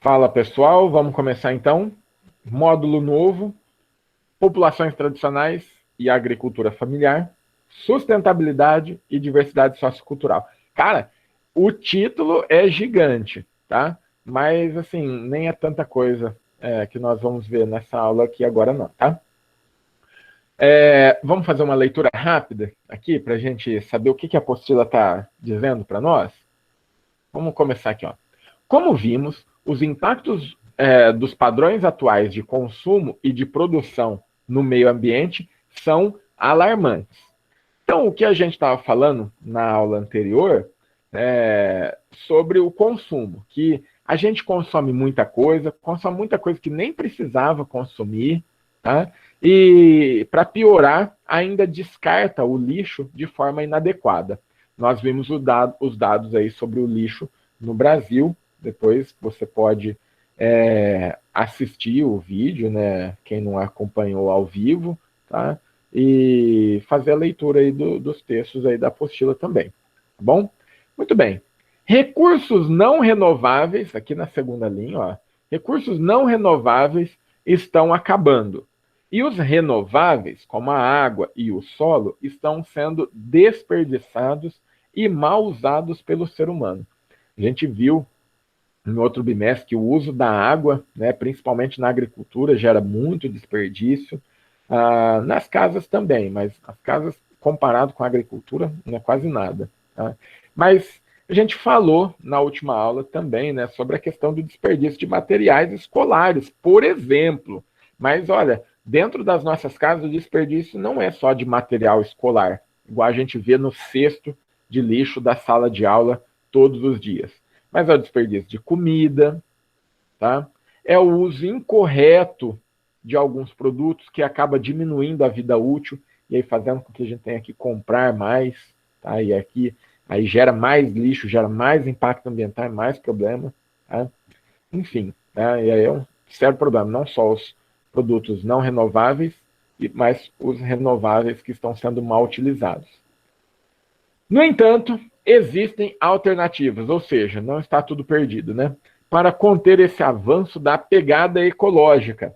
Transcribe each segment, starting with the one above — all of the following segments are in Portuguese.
Fala pessoal, vamos começar então. Módulo novo: populações tradicionais e agricultura familiar, sustentabilidade e diversidade sociocultural. Cara, o título é gigante, tá? Mas assim, nem é tanta coisa que nós vamos ver nessa aula aqui agora não, tá? Vamos fazer uma leitura rápida aqui para a gente saber o que a apostila está dizendo para nós? Vamos começar aqui, ó. Como vimos, os impactos dos padrões atuais de consumo e de produção no meio ambiente são alarmantes. Então, o que a gente estava falando na aula anterior sobre o consumo, que a gente consome muita coisa que nem precisava consumir, tá? E, para piorar, ainda descarta o lixo de forma inadequada. Nós vimos os dados aí sobre o lixo no Brasil. Depois você pode assistir o vídeo, né? Quem não acompanhou ao vivo, tá? E fazer a leitura aí dos textos aí da apostila também, tá bom? Muito bem. Recursos não renováveis, aqui na segunda linha, ó, recursos não renováveis estão acabando. E os renováveis, como a água e o solo, estão sendo desperdiçados e mal usados pelo ser humano. A gente viu no outro bimestre que o uso da água, né, principalmente na agricultura, gera muito desperdício. Nas casas também, mas as casas, comparado com a agricultura, não é quase nada. Tá? Mas a gente falou na última aula também, né, sobre a questão do desperdício de materiais escolares, por exemplo. Mas olha, dentro das nossas casas, o desperdício não é só de material escolar, igual a gente vê no cesto de lixo da sala de aula todos os dias. Mas é o desperdício de comida, tá? É o uso incorreto de alguns produtos que acaba diminuindo a vida útil e aí fazendo com que a gente tenha que comprar mais, tá? E aqui aí gera mais lixo, gera mais impacto ambiental, mais problema, tá? Enfim, tá? E aí é um sério problema, não só os produtos não renováveis, mas os renováveis que estão sendo mal utilizados. No entanto, existem alternativas, ou seja, não está tudo perdido, né? Para conter esse avanço da pegada ecológica.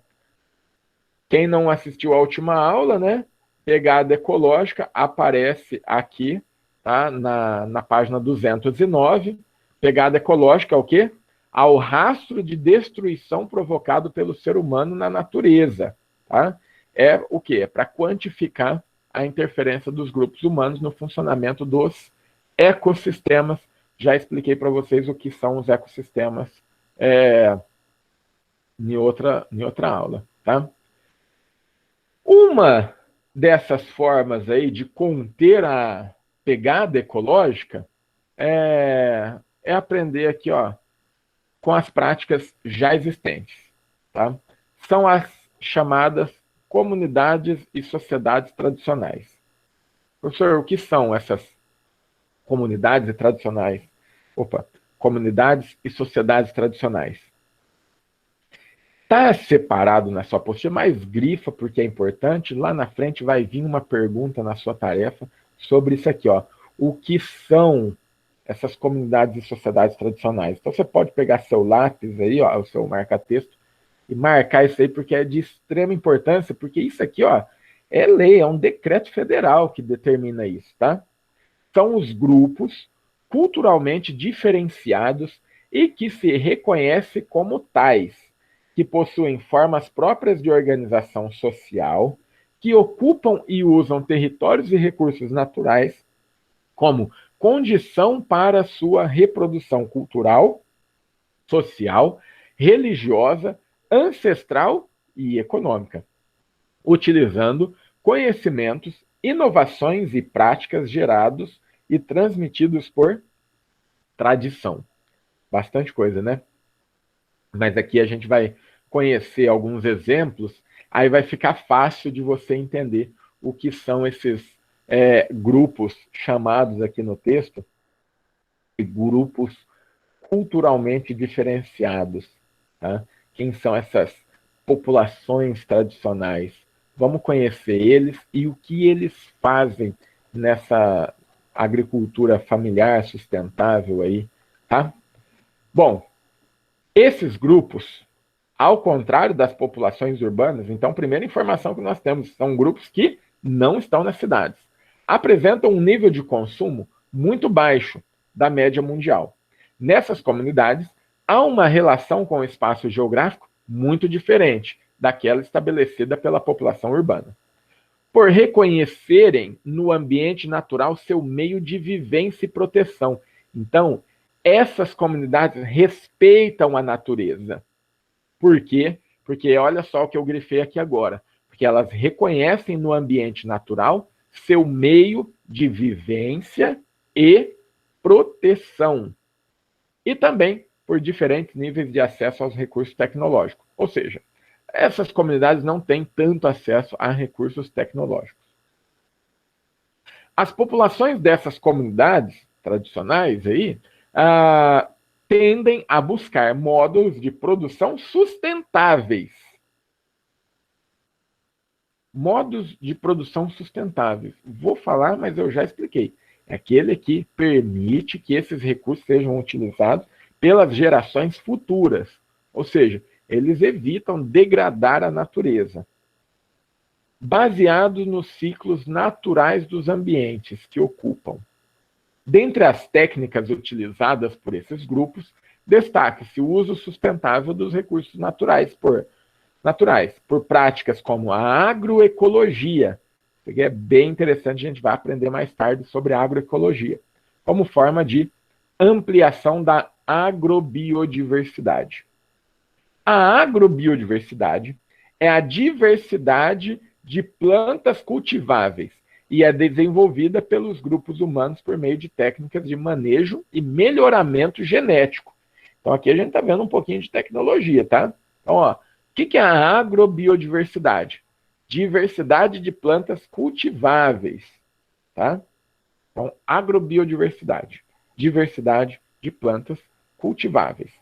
Quem não assistiu à última aula, né? Pegada ecológica aparece aqui, tá? Na página 209. Pegada ecológica é o quê? Ao rastro de destruição provocado pelo ser humano na natureza, tá? É o quê? É para quantificar a interferência dos grupos humanos no funcionamento dos ecossistemas. Já expliquei para vocês o que são os ecossistemas em outra aula, tá? Uma dessas formas aí de conter a pegada ecológica é aprender aqui, ó, com as práticas já existentes, tá? São as chamadas comunidades e sociedades tradicionais. Professor, o que são essas comunidades e tradicionais? Opa, comunidades e sociedades tradicionais. Está separado na sua apostila, mas grifa porque é importante. Lá na frente vai vir uma pergunta na sua tarefa sobre isso aqui, ó. O que são essas comunidades e sociedades tradicionais? Então você pode pegar seu lápis aí, ó, o seu marca-texto, e marcar isso aí porque é de extrema importância, porque isso aqui, ó, é lei, é um decreto federal que determina isso, tá? São os grupos culturalmente diferenciados e que se reconhecem como tais, que possuem formas próprias de organização social, que ocupam e usam territórios e recursos naturais como condição para sua reprodução cultural, social, religiosa, ancestral e econômica, utilizando conhecimentos, inovações e práticas gerados e transmitidos por tradição. Bastante coisa, né? Mas aqui a gente vai conhecer alguns exemplos, aí vai ficar fácil de você entender o que são esses grupos chamados aqui no texto, grupos culturalmente diferenciados. Tá? Quem são essas populações tradicionais? Vamos conhecer eles e o que eles fazem nessa agricultura familiar sustentável aí, tá? Bom, Esses grupos, ao contrário das populações urbanas, então, a primeira informação que nós temos são grupos que não estão nas cidades, apresentam um nível de consumo muito baixo da média mundial. Nessas comunidades, há uma relação com o espaço geográfico muito diferente daquela estabelecida pela população urbana. Por reconhecerem no ambiente natural seu meio de vivência e proteção. Então, essas comunidades respeitam a natureza. Por quê? Porque olha só o que eu grifei aqui agora. Porque elas reconhecem no ambiente natural seu meio de vivência e proteção. E também por diferentes níveis de acesso aos recursos tecnológicos. Ou seja, essas comunidades não têm tanto acesso a recursos tecnológicos. As populações dessas comunidades tradicionais aí, tendem a buscar modos de produção sustentáveis. Modos de produção sustentáveis. Vou falar, mas eu já expliquei. É aquele que permite que esses recursos sejam utilizados pelas gerações futuras. Ou seja, eles evitam degradar a natureza. Baseados nos ciclos naturais dos ambientes que ocupam. Dentre as técnicas utilizadas por esses grupos, destaca-se o uso sustentável dos recursos naturais por práticas como a agroecologia. Isso aqui é bem interessante, a gente vai aprender mais tarde sobre a agroecologia, como forma de ampliação da agrobiodiversidade. A agrobiodiversidade é a diversidade de plantas cultiváveis e é desenvolvida pelos grupos humanos por meio de técnicas de manejo e melhoramento genético. Então, aqui a gente está vendo um pouquinho de tecnologia, tá? Então, ó, o que é a agrobiodiversidade? Diversidade de plantas cultiváveis, tá? Então, agrobiodiversidade, diversidade de plantas cultiváveis.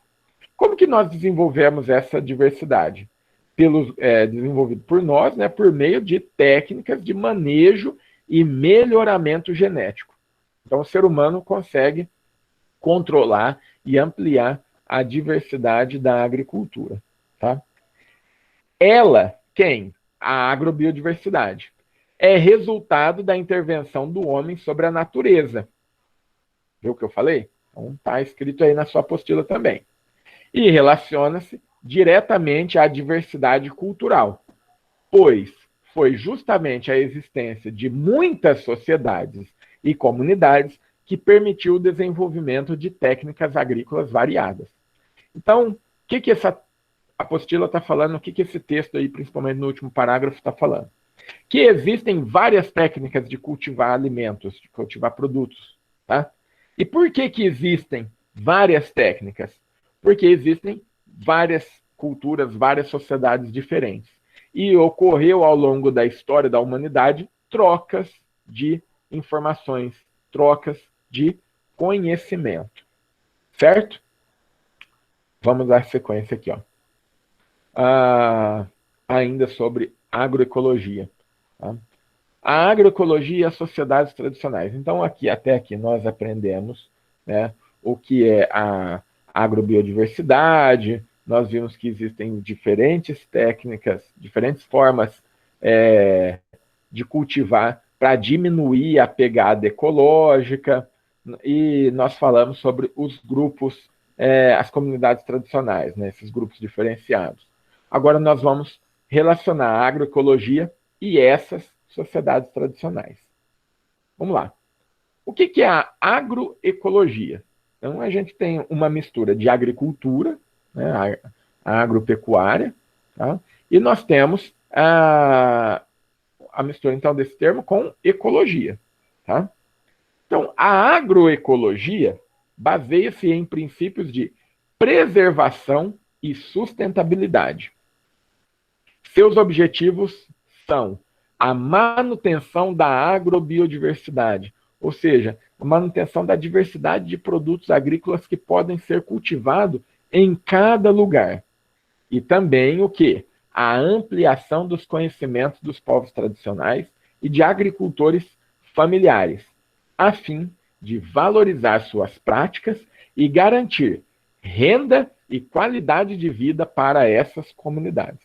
Como que nós desenvolvemos essa diversidade? Desenvolvido por nós, né, por meio de técnicas de manejo e melhoramento genético. Então, o ser humano consegue controlar e ampliar a diversidade da agricultura. Tá? Ela, quem? A agrobiodiversidade. É resultado da intervenção do homem sobre a natureza. Viu o que eu falei? Então, está escrito aí na sua apostila também. E relaciona-se diretamente à diversidade cultural, pois foi justamente a existência de muitas sociedades e comunidades que permitiu o desenvolvimento de técnicas agrícolas variadas. Então, o que essa apostila está falando? O que esse texto aí, principalmente no último parágrafo, está falando? Que existem várias técnicas de cultivar alimentos, de cultivar produtos. Tá? E por que existem várias técnicas? Porque existem várias culturas, várias sociedades diferentes. E ocorreu ao longo da história da humanidade trocas de informações, trocas de conhecimento. Certo? Vamos dar sequência aqui, ó. Ainda sobre agroecologia. Tá? A agroecologia e as sociedades tradicionais. Então, até aqui nós aprendemos, né, o que é a agrobiodiversidade. Nós vimos que existem diferentes técnicas, diferentes formas de cultivar para diminuir a pegada ecológica, e nós falamos sobre os grupos, as comunidades tradicionais, né, esses grupos diferenciados. Agora nós vamos relacionar a agroecologia e essas sociedades tradicionais. Vamos lá. O que é a agroecologia? Então, a gente tem uma mistura de agricultura, né, a agropecuária, tá? E nós temos a mistura, então, desse termo com ecologia. Tá? Então, a agroecologia baseia-se em princípios de preservação e sustentabilidade. Seus objetivos são a manutenção da agrobiodiversidade, ou seja, a manutenção da diversidade de produtos agrícolas que podem ser cultivados em cada lugar. E também o quê? A ampliação dos conhecimentos dos povos tradicionais e de agricultores familiares, a fim de valorizar suas práticas e garantir renda e qualidade de vida para essas comunidades,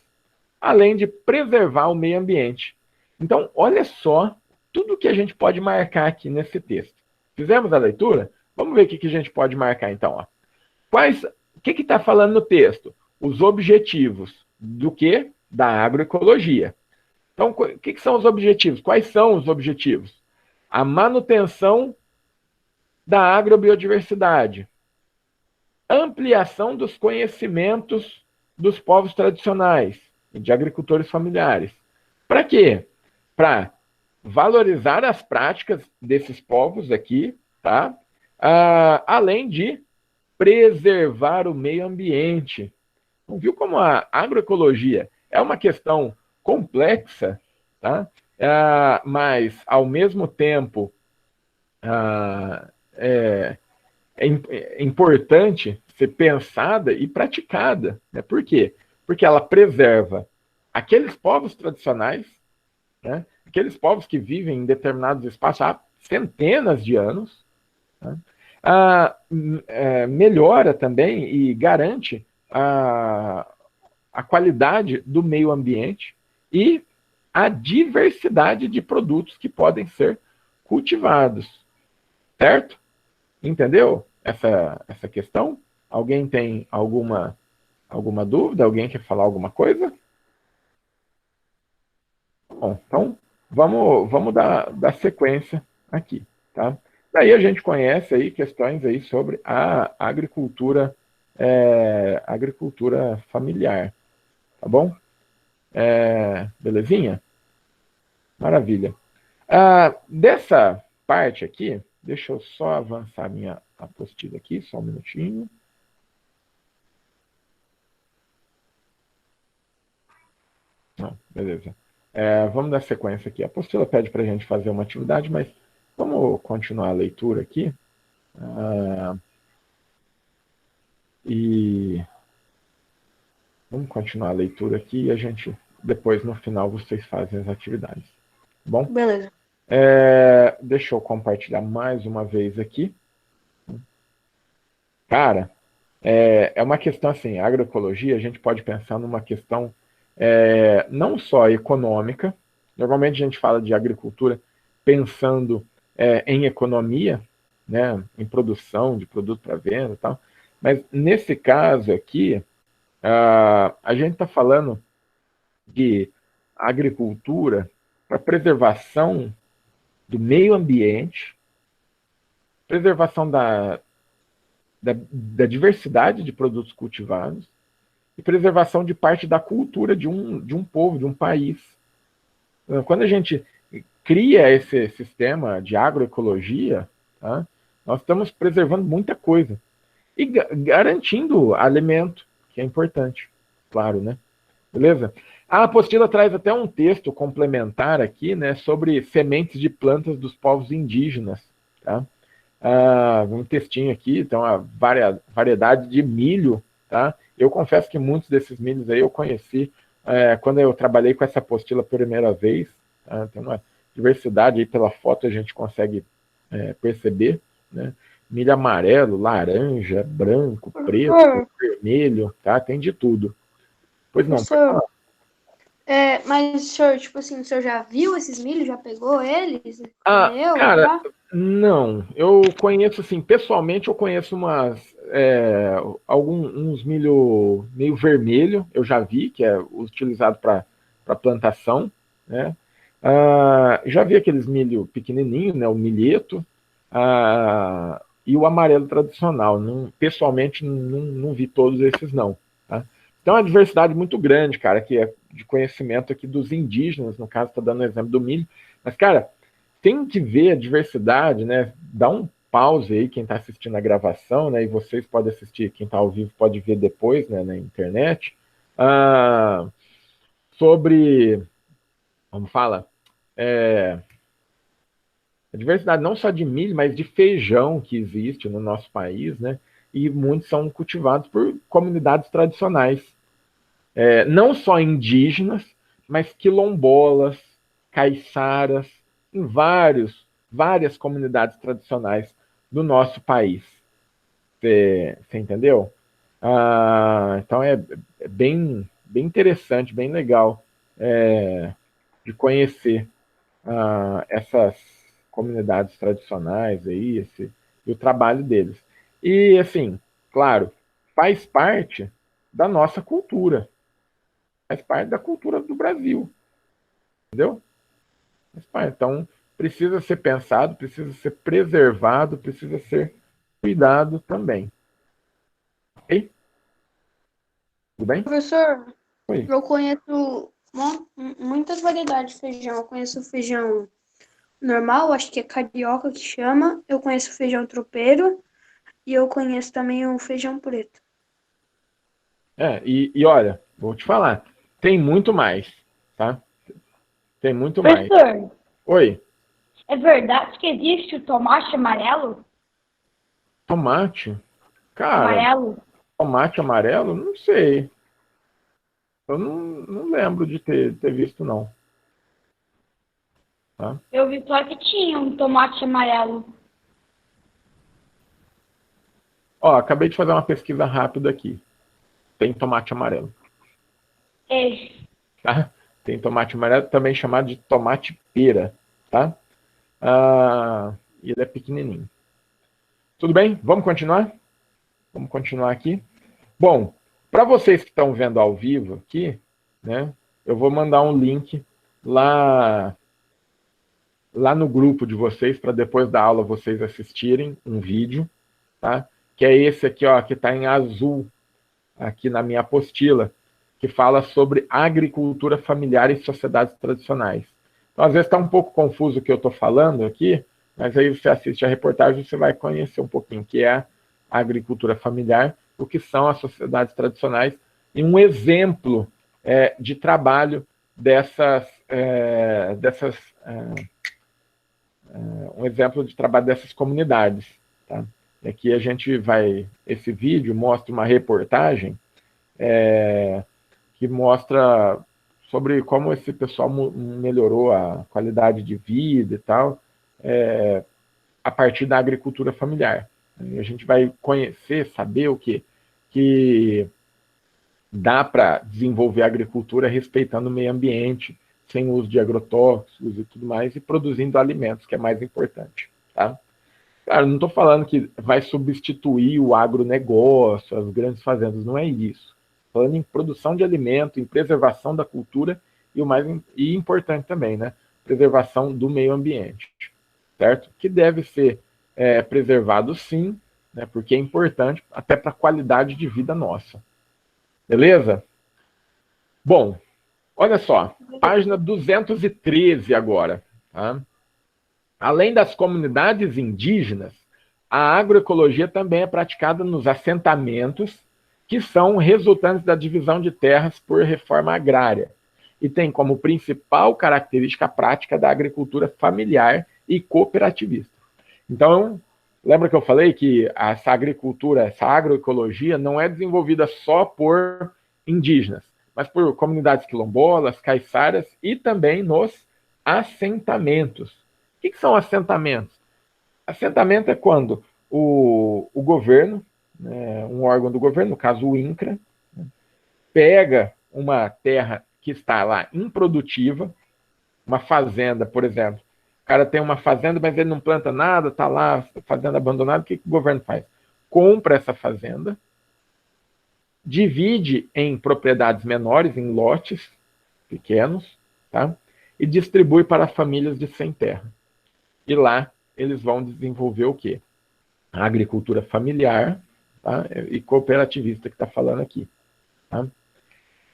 além de preservar o meio ambiente. Então, olha só tudo que a gente pode marcar aqui nesse texto. Fizemos a leitura? Vamos ver o que a gente pode marcar então. Ó. O que está falando no texto? Os objetivos do que? Da agroecologia. Então, o que são os objetivos? Quais são os objetivos? A manutenção da agrobiodiversidade, ampliação dos conhecimentos dos povos tradicionais e de agricultores familiares. Para quê? Para valorizar as práticas desses povos aqui, tá? Além de preservar o meio ambiente. Não viu como a agroecologia é uma questão complexa, tá? Mas, ao mesmo tempo, é importante ser pensada e praticada. Né? Por quê? Porque ela preserva aqueles povos tradicionais, né? Aqueles povos que vivem em determinados espaços há centenas de anos, né? Melhora também e garante a qualidade do meio ambiente e a diversidade de produtos que podem ser cultivados. Certo? Entendeu essa questão? Alguém tem alguma dúvida? Alguém quer falar alguma coisa? Bom, então vamos dar sequência aqui, tá? Daí a gente conhece aí questões aí sobre a agricultura familiar, tá bom? Belezinha? Maravilha. Dessa parte aqui, deixa eu só avançar minha apostila aqui, só um minutinho. Não, beleza. Vamos dar sequência aqui. A apostila pede para a gente fazer uma atividade, mas vamos continuar a leitura aqui. E vamos continuar a leitura aqui e a gente, depois, no final, vocês fazem as atividades. Tá bom? Beleza. Deixa eu compartilhar mais uma vez aqui. Cara, é uma questão assim, a agroecologia, a gente pode pensar numa questão não só econômica, normalmente a gente fala de agricultura pensando em economia, né, em produção de produto para venda e tal, mas nesse caso aqui, a gente está falando de agricultura para preservação do meio ambiente, preservação da diversidade de produtos cultivados e preservação de parte da cultura de um povo, de um país. Quando a gente cria esse sistema de agroecologia, tá, nós estamos preservando muita coisa e garantindo alimento, que é importante, claro, né? Beleza? A apostila traz até um texto complementar aqui, né, sobre sementes de plantas dos povos indígenas, tá? Um textinho aqui, então a variedade de milho, tá? Eu confesso que muitos desses milhos aí eu conheci quando eu trabalhei com essa apostila pela primeira vez, tá? Tem uma diversidade aí pela foto a gente consegue perceber, né? Milho amarelo, laranja, branco, preto, vermelho, tá? Tem de tudo. Pois não, Professor, mas o senhor, tipo assim, o senhor já viu esses milhos? Já pegou eles? Comeu? cara, Já? não. Eu conheço, assim, pessoalmente eu conheço uns milho meio vermelho, eu já vi, que é utilizado para plantação, né? Já vi aqueles milho pequenininho, né, o milheto, e o amarelo tradicional. Pessoalmente, não vi todos esses, não. Tá? Então, é uma diversidade muito grande, cara, que é de conhecimento aqui dos indígenas, no caso, está dando o exemplo do milho. Mas, cara, tem que ver a diversidade, né? Dá um pause aí, quem está assistindo a gravação, né? E vocês podem assistir, quem está ao vivo pode ver depois, né, na internet. Sobre, como fala, a diversidade não só de milho, mas de feijão que existe no nosso país, né? E muitos são cultivados por comunidades tradicionais, não só indígenas, mas quilombolas, caiçaras, em várias comunidades tradicionais do nosso país. Você entendeu? Então é bem interessante, bem legal de conhecer essas comunidades tradicionais aí, e o trabalho deles. E, assim, claro, faz parte da nossa cultura, faz parte da cultura do Brasil, entendeu? Faz parte. Então, precisa ser pensado, precisa ser preservado, precisa ser cuidado também. Ok? Tudo bem? Professor, Oi. eu conheço muitas variedades de feijão. Eu conheço feijão normal, acho que é carioca que chama. Eu conheço feijão tropeiro e eu conheço também o feijão preto. E olha, vou te falar, tem muito mais, tá? Tem muito mais. Professor, Oi, é verdade que existe o tomate amarelo? tomate? Cara, Amarelo? tomate amarelo? Não sei. Eu não lembro de ter visto, não. Tá? Eu vi só que tinha um tomate amarelo. Ó, acabei de fazer uma pesquisa rápida aqui. Tem tomate amarelo. É. Tá? Tem tomate amarelo, também chamado de tomate pera. Tá? E ele é pequenininho. Tudo bem? Vamos continuar? Vamos continuar aqui. Bom, para vocês que estão vendo ao vivo aqui, né, eu vou mandar um link lá no grupo de vocês, para depois da aula vocês assistirem um vídeo, tá? Que é esse aqui, ó, que está em azul, aqui na minha apostila, que fala sobre agricultura familiar e sociedades tradicionais. Então, às vezes está um pouco confuso o que eu estou falando aqui, mas aí você assiste a reportagem, você vai conhecer um pouquinho o que é a agricultura familiar, o que são as sociedades tradicionais, e um exemplo de trabalho um exemplo de trabalho dessas comunidades. Tá? E aqui a gente esse vídeo mostra uma reportagem que mostra sobre como esse pessoal melhorou a qualidade de vida e tal, a partir da agricultura familiar. E a gente vai conhecer, saber o que dá para desenvolver a agricultura respeitando o meio ambiente, sem uso de agrotóxicos e tudo mais, e produzindo alimentos, que é mais importante. Tá? Cara, não estou falando que vai substituir o agronegócio, as grandes fazendas, não é isso. Estou falando em produção de alimento, em preservação da cultura e o mais importante também, né? Preservação do meio ambiente, certo? Que deve ser preservado sim, né? Porque é importante até para a qualidade de vida nossa. Beleza? Bom, olha só, página 213 agora. Tá? Além das comunidades indígenas, a agroecologia também é praticada nos assentamentos, que são resultantes da divisão de terras por reforma agrária, e tem como principal característica a prática da agricultura familiar e cooperativista. Então, lembra que eu falei que essa agricultura, essa agroecologia não é desenvolvida só por indígenas, mas por comunidades quilombolas, caiçaras e também nos assentamentos. O que são assentamentos? Assentamento é quando o governo, né, um órgão do governo, no caso o INCRA, né, pega uma terra que está lá improdutiva, uma fazenda, por exemplo. O cara tem uma fazenda, mas ele não planta nada, está lá, fazenda abandonada, o que o governo faz? Compra essa fazenda, divide em propriedades menores, em lotes pequenos, tá? E distribui para famílias de sem terra. E lá eles vão desenvolver o quê? A agricultura familiar, tá? E cooperativista que está falando aqui. Tá?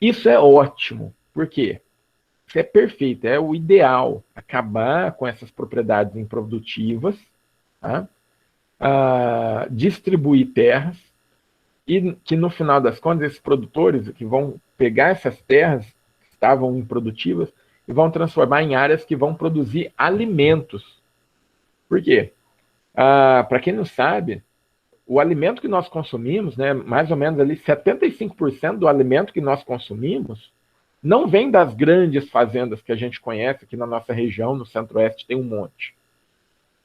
Isso é ótimo. Por quê? Isso é perfeito, é o ideal. Acabar com essas propriedades improdutivas, tá? Distribuir terras, e que no final das contas, esses produtores que vão pegar essas terras que estavam improdutivas e vão transformar em áreas que vão produzir alimentos. Por quê? Para quem não sabe, o alimento que nós consumimos, né, mais ou menos ali 75% do alimento que nós consumimos, não vem das grandes fazendas que a gente conhece aqui na nossa região, no Centro-Oeste tem um monte.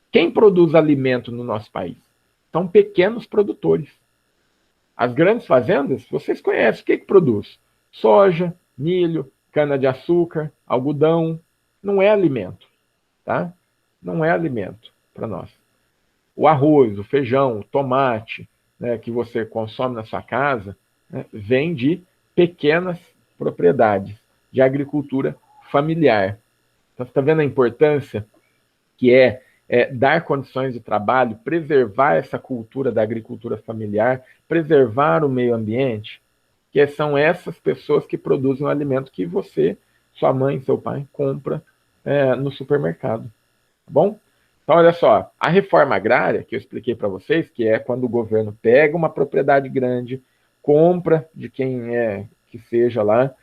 Quem produz alimento no nosso país? São pequenos produtores. As grandes fazendas, vocês conhecem o que produz? Soja, milho, cana-de-açúcar, algodão. Não é alimento, tá? Não é alimento para nós. O arroz, o feijão, o tomate, né, que você consome na sua casa, né, vem de pequenas propriedades de agricultura familiar. Então, você está vendo a importância que é dar condições de trabalho, preservar essa cultura da agricultura familiar, preservar o meio ambiente, que são essas pessoas que produzem o alimento que você, sua mãe, seu pai, compra no supermercado. Tá bom? Então, olha só, a reforma agrária, que eu expliquei para vocês, que é quando o governo pega uma propriedade grande, compra de quem que seja lá,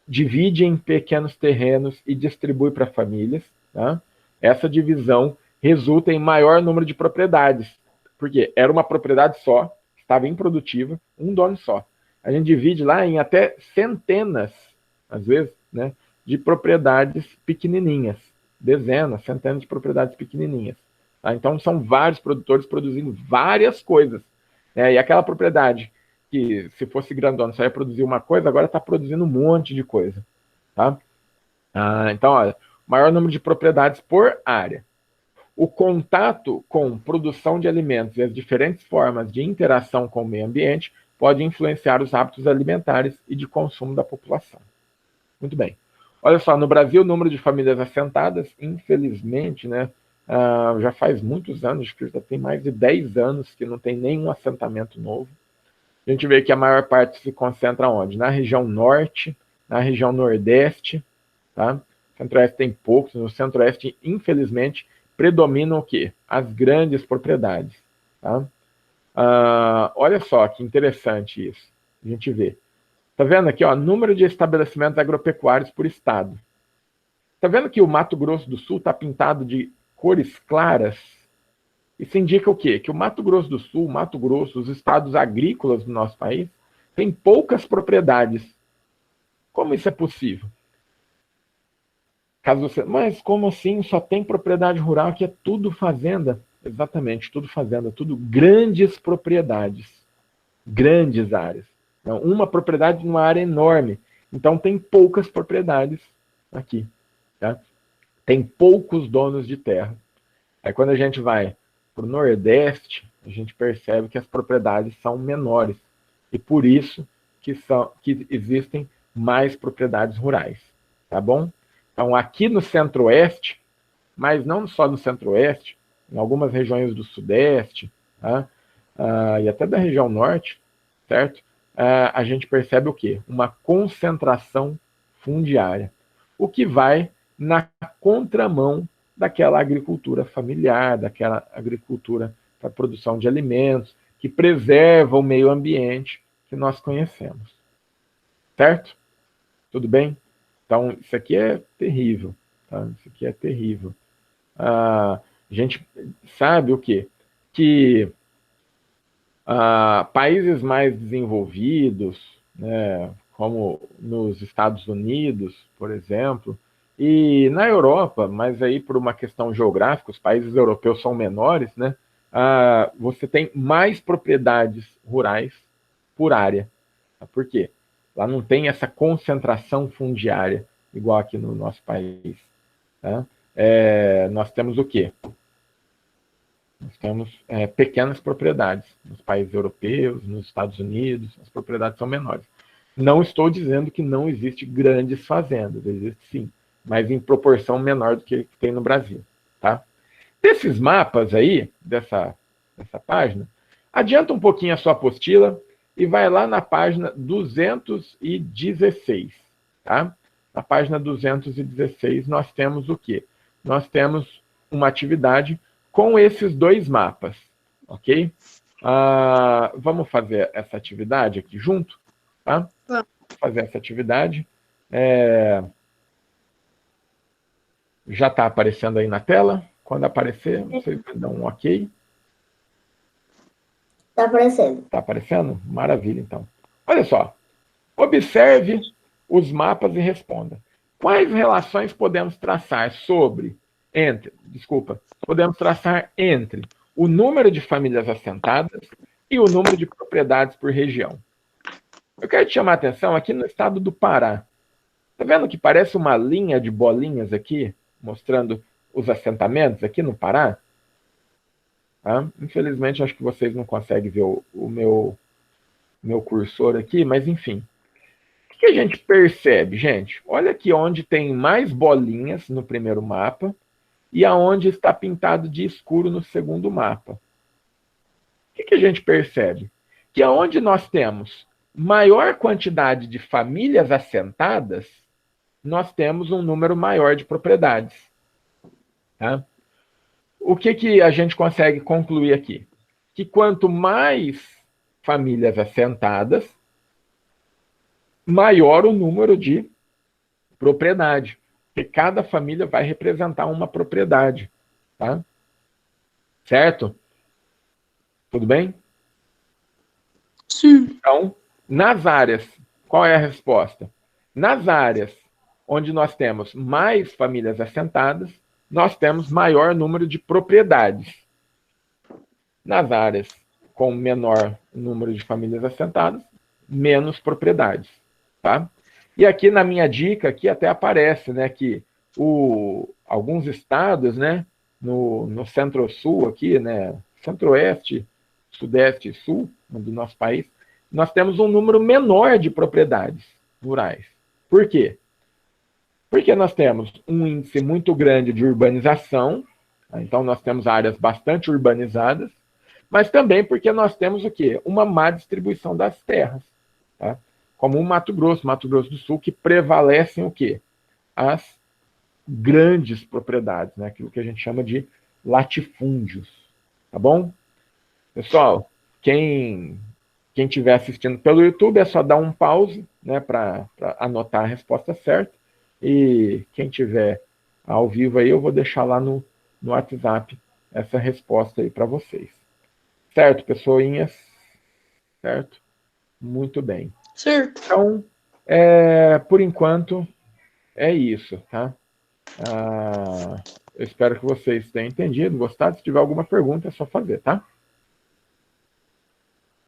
divide em pequenos terrenos e distribui para famílias, tá? Essa divisão resulta em maior número de propriedades, porque era uma propriedade só, estava improdutiva, um dono só. A gente divide lá em até centenas, às vezes, né, de propriedades pequenininhas, dezenas, centenas de propriedades pequenininhas. Tá? Então, são vários produtores produzindo várias coisas. Né? E aquela propriedade que, se fosse grandona, só ia produzir uma coisa, agora está produzindo um monte de coisa. Tá? Então, olha, maior número de propriedades por área. O contato com produção de alimentos e as diferentes formas de interação com o meio ambiente pode influenciar os hábitos alimentares e de consumo da população. Muito bem. Olha só, no Brasil, o número de famílias assentadas, infelizmente, né, já faz muitos anos, acho que já tem mais de 10 anos que não tem nenhum assentamento novo. A gente vê que a maior parte se concentra onde? Na região norte, na região nordeste, tá? Centro-Oeste tem poucos, no Centro-Oeste, infelizmente, predominam o quê? As grandes propriedades. Tá? Olha só que interessante isso. A gente vê. Tá vendo aqui, ó, número de estabelecimentos agropecuários por estado. Tá vendo que o Mato Grosso do Sul está pintado de cores claras? Isso indica o quê? Que o Mato Grosso do Sul, Mato Grosso, os estados agrícolas do nosso país, têm poucas propriedades. Como isso é possível? Caso você, mas como assim? Só tem propriedade rural que é tudo fazenda? Exatamente, tudo fazenda, tudo grandes propriedades, grandes áreas. Então, uma propriedade numa área enorme. Então tem poucas propriedades aqui. Tá? Tem poucos donos de terra. Aí quando a gente vai para o Nordeste, a gente percebe que as propriedades são menores. E por isso que existem mais propriedades rurais. Tá bom? Então, aqui no Centro-Oeste, mas não só no Centro-Oeste, em algumas regiões do Sudeste, tá? E até da região Norte, certo? A gente percebe o quê? Uma concentração fundiária, o que vai na contramão daquela agricultura familiar, daquela agricultura para produção de alimentos, que preserva o meio ambiente que nós conhecemos. Certo? Tudo bem? Então, isso aqui é terrível. Tá? Isso aqui é terrível. A gente sabe o quê? Que países mais desenvolvidos, né, como nos Estados Unidos, por exemplo, e na Europa, mas aí por uma questão geográfica, os países europeus são menores, né, você tem mais propriedades rurais por área. Por quê? Lá não tem essa concentração fundiária igual aqui no nosso país. Tá? Nós temos o quê? Nós temos pequenas propriedades nos países europeus, nos Estados Unidos, as propriedades são menores. Não estou dizendo que não existe grandes fazendas, existe sim, mas em proporção menor do que tem no Brasil. Tá? Desses mapas aí, dessa página, adianta um pouquinho a sua apostila e vai lá na página 216. Tá? Na página 216 nós temos o quê? Nós temos uma atividade com esses dois mapas, ok? Vamos fazer essa atividade aqui junto, tá? Vamos fazer essa atividade. Já está aparecendo aí na tela? Quando aparecer, vocês dão um ok. Está aparecendo. Está aparecendo? Maravilha, então. Olha só. Observe os mapas e responda. Quais relações podemos traçar entre o número de famílias assentadas e o número de propriedades por região. Eu quero te chamar a atenção aqui no estado do Pará. Tá vendo que parece uma linha de bolinhas aqui, mostrando os assentamentos aqui no Pará? Tá? Infelizmente, acho que vocês não conseguem ver o meu cursor aqui, mas enfim. O que a gente percebe, gente? Olha aqui onde tem mais bolinhas no primeiro mapa e aonde está pintado de escuro no segundo mapa. O que a gente percebe? Que aonde nós temos maior quantidade de famílias assentadas, nós temos um número maior de propriedades. Tá? O que a gente consegue concluir aqui? Que quanto mais famílias assentadas, maior o número de propriedade. Porque cada família vai representar uma propriedade. Tá? Certo? Tudo bem? Sim. Então, nas áreas, qual é a resposta? Nas áreas onde nós temos mais famílias assentadas, nós temos maior número de propriedades. Nas áreas com menor número de famílias assentadas, menos propriedades. Tá? E aqui na minha dica, aqui até aparece, né, que alguns estados, né, no centro-sul aqui, né, centro-oeste, sudeste e sul do nosso país, nós temos um número menor de propriedades rurais. Por quê? Porque nós temos um índice muito grande de urbanização, então nós temos áreas bastante urbanizadas, mas também porque nós temos o quê? Uma má distribuição das terras. Tá? Como o Mato Grosso do Sul, que prevalecem o quê? As grandes propriedades, né? Aquilo que a gente chama de latifúndios. Tá bom? Pessoal, quem estiver assistindo pelo YouTube, é só dar um pause, né, para anotar a resposta certa. E quem tiver ao vivo aí, eu vou deixar lá no WhatsApp essa resposta aí para vocês. Certo, pessoinhas? Certo? Muito bem. Certo. Então, por enquanto, é isso, tá? Eu espero que vocês tenham entendido, gostado. Se tiver alguma pergunta, é só fazer, tá?